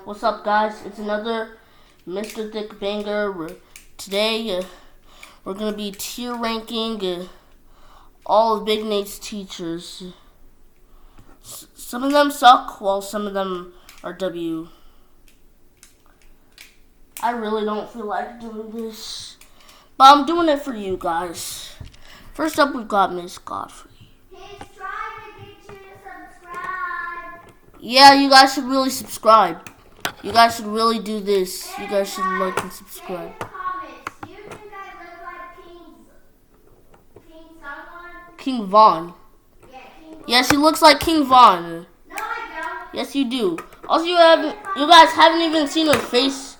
What's up, guys? It's another Mr. Thick Banger. Today, we're going to be tier ranking all of Big Nate's teachers. Some of them suck, while some of them are W. I really don't feel like doing this, but I'm doing it for you guys. First up, we've got Miss Godfrey. He's trying to get you to subscribe. Yeah, you guys should really subscribe. You guys should really do this. You guys should like and subscribe. In the comments, you think I look like King someone? King Von. Yeah, King Von. Yes, he looks like King Von. No, I don't. Yes, you do. Also, you guys haven't even seen her face.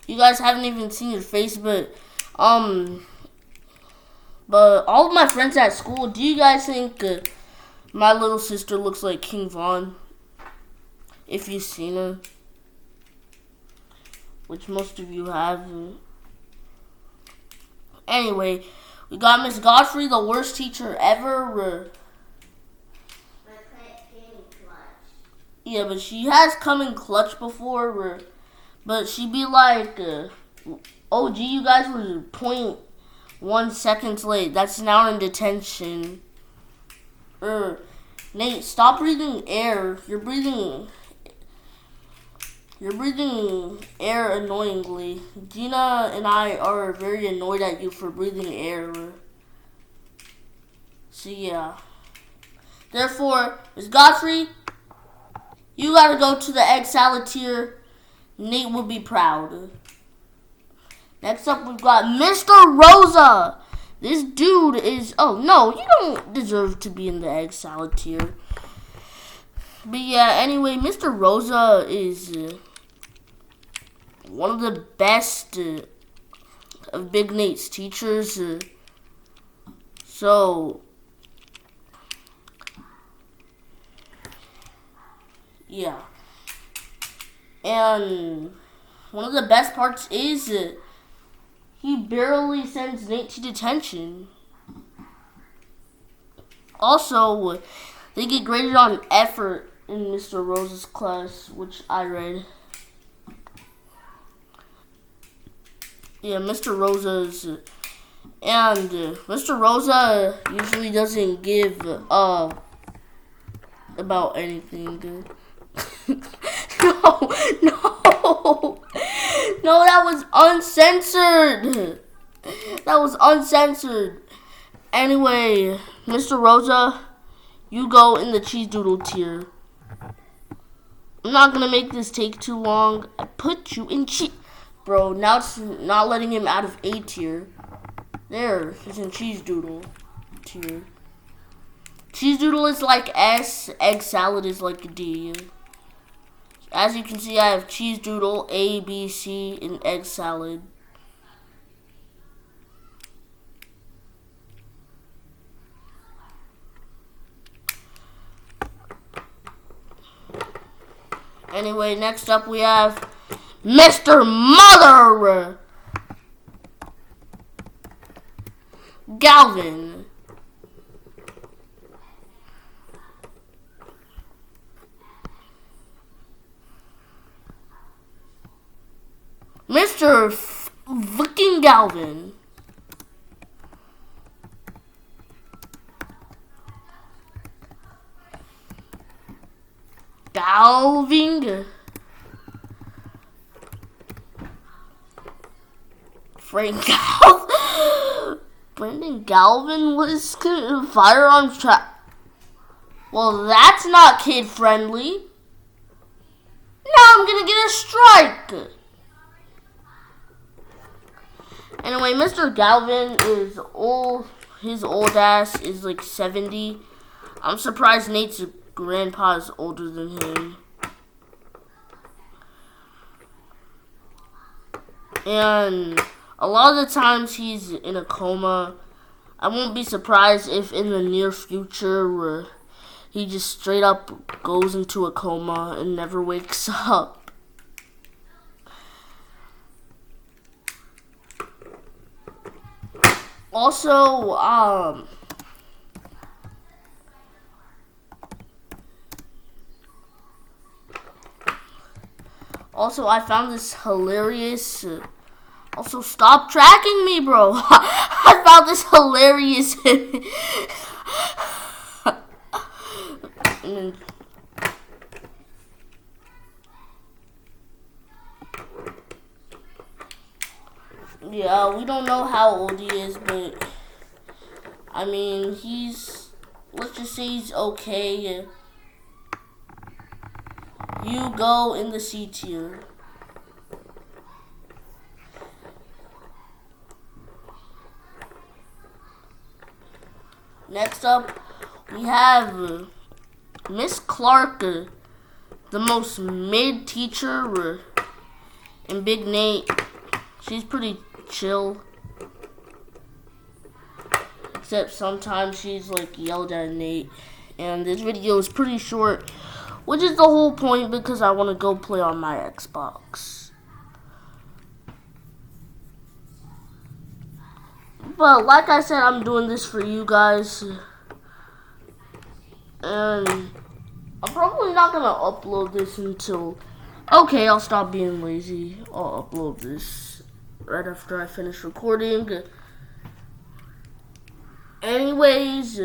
You guys haven't even seen her face, but all of my friends at school, do you guys think my little sister looks like King Von? If you've seen her, which most of you have. Anyway, we got Miss Godfrey, the worst teacher ever. Yeah, but she has come in clutch before. But she'd be like, "Oh, gee, you guys were 0.1 seconds late. That's an hour in detention." Nate, stop breathing air. You're breathing air annoyingly. Gina and I are very annoyed at you for breathing air. So yeah. Therefore, Ms. Godfrey, you gotta go to the egg salad tier. Nate would be proud. Next up, we've got Mr. Rosa. This dude is... Oh, no, you don't deserve to be in the egg salad tier. But yeah, anyway, Mr. Rosa is one of the best of Big Nate's teachers. So, yeah. And one of the best parts is he barely sends Nate to detention. Also, they get graded on effort in Mr. Rosa's class, which I read. Yeah, Mr. Rosa's... And Mr. Rosa usually doesn't give about anything. No, that was uncensored. Anyway, Mr. Rosa, you go in the cheese doodle tier. I'm not gonna make this take too long. I put you in cheese. Bro, now it's not letting him out of A tier. There, he's in cheese doodle tier. Cheese doodle is like S, egg salad is like D. As you can see, I have cheese doodle, A, B, C, and egg salad. Anyway, next up we have Mr. Mother Galvin. Mr. fucking Galvin. Frank Galvin. Brendan Galvin was firearms trap. Well, that's not kid friendly. Now I'm gonna get a strike. Anyway, Mr. Galvin is old. His old ass is like 70. I'm surprised Nate's grandpa is older than him. And a lot of the times he's in a coma. I won't be surprised if in the near future he just straight up goes into a coma and never wakes up. Also, Also, I found this hilarious. Also, stop tracking me, bro. I found this hilarious. Yeah, we don't know how old he is, but I mean, let's just say he's okay. You go in the C tier. Next up, we have Miss Clark, the most mid teacher in Big Nate. She's pretty chill. Except sometimes she's like yelled at Nate. And this video is pretty short, which is the whole point because I want to go play on my Xbox. But like I said, I'm doing this for you guys. And I'm probably not going to upload this until... Okay, I'll stop being lazy. I'll upload this right after I finish recording. Anyways,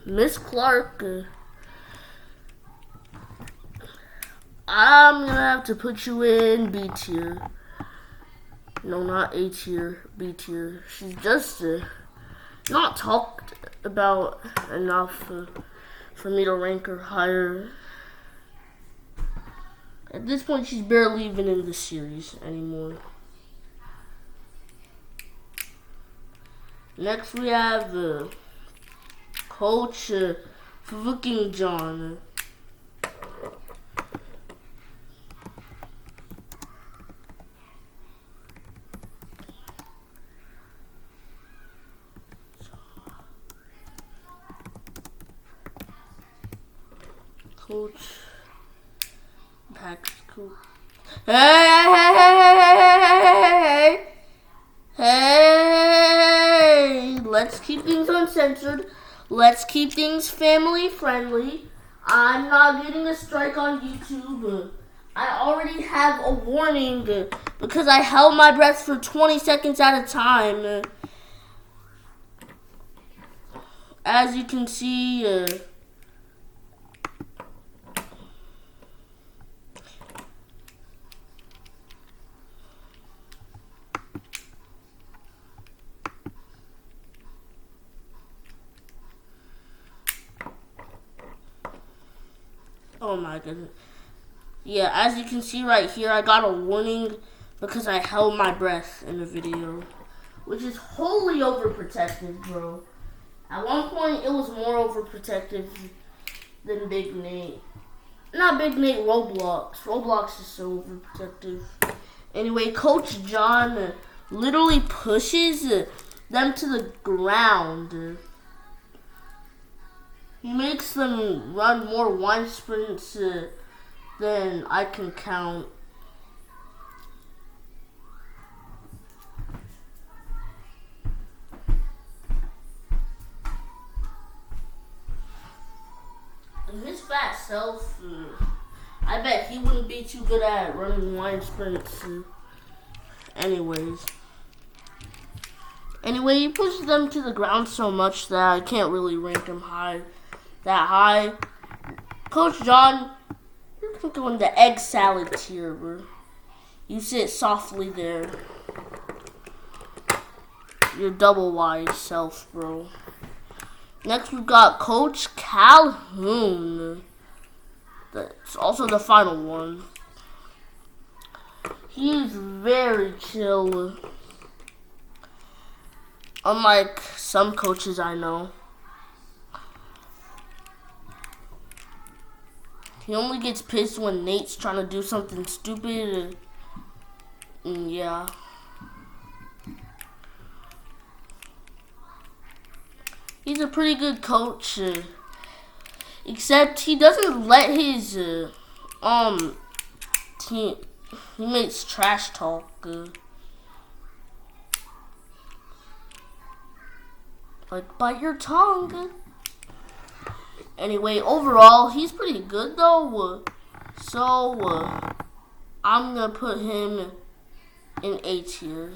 Miss Clark, I'm gonna have to put you in B tier. No, not A tier, B tier. She's just not talked about enough for me to rank her higher. At this point, she's barely even in the series anymore. Next, we have Coach fucking John. Coach. Pack's cool. Hey! Let's keep things uncensored. Let's keep things family friendly. I'm not getting a strike on YouTube. I already have a warning because I held my breath for 20 seconds at a time. As you can see, oh my goodness. Yeah, as you can see right here, I got a warning because I held my breath in the video, which is wholly overprotective, bro. At one point, it was more overprotective than Big Nate. Not Big Nate, Roblox. Roblox is so overprotective. Anyway, Coach John literally pushes them to the ground. He makes them run more wine sprints than I can count. And his fat self, I bet he wouldn't be too good at running wine sprints. Anyways. Anyway, he pushes them to the ground so much that I can't really rank him that high. Coach John, you can go in the egg salad tier, bro. You sit softly there. Your double wise self, bro. Next, we've got Coach Calhoun. That's also the final one. He's very chill. Unlike some coaches I know. He only gets pissed when Nate's trying to do something stupid. Yeah. He's a pretty good coach. Except he doesn't let his teammates trash talk. Like, bite your tongue. Anyway, overall, he's pretty good, though. So, I'm going to put him in A tier.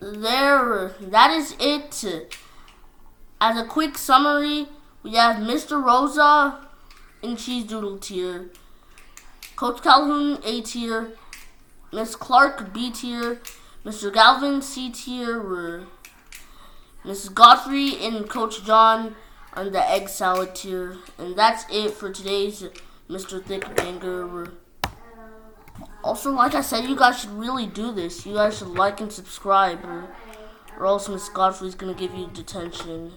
There, that is it. As a quick summary, we have Mr. Rosa in Cheese Doodle tier, Coach Calhoun A tier, Miss Clark B tier, Mr. Galvin C tier, Mrs. Godfrey and Coach John on the egg salad tier. And that's it for today's Mr. Thick Banger. Also, like I said, you guys should really do this. You guys should like and subscribe, or else Miss Godfrey's going to give you detention.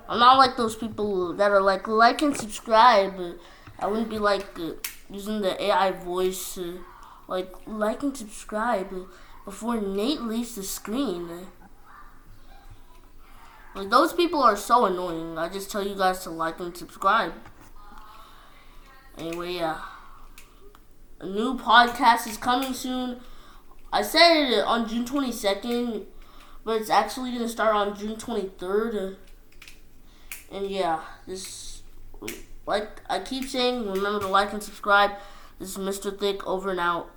I'm not like those people that are like and subscribe. I wouldn't be like using the AI voice, like and subscribe before Nate leaves the screen. Like, those people are so annoying. I just tell you guys to like and subscribe. Anyway, yeah. A new podcast is coming soon. I said it on June 22nd, but it's actually going to start on June 23rd. And yeah, this, like I keep saying, remember to like and subscribe. This is Mr. Thick, over and out.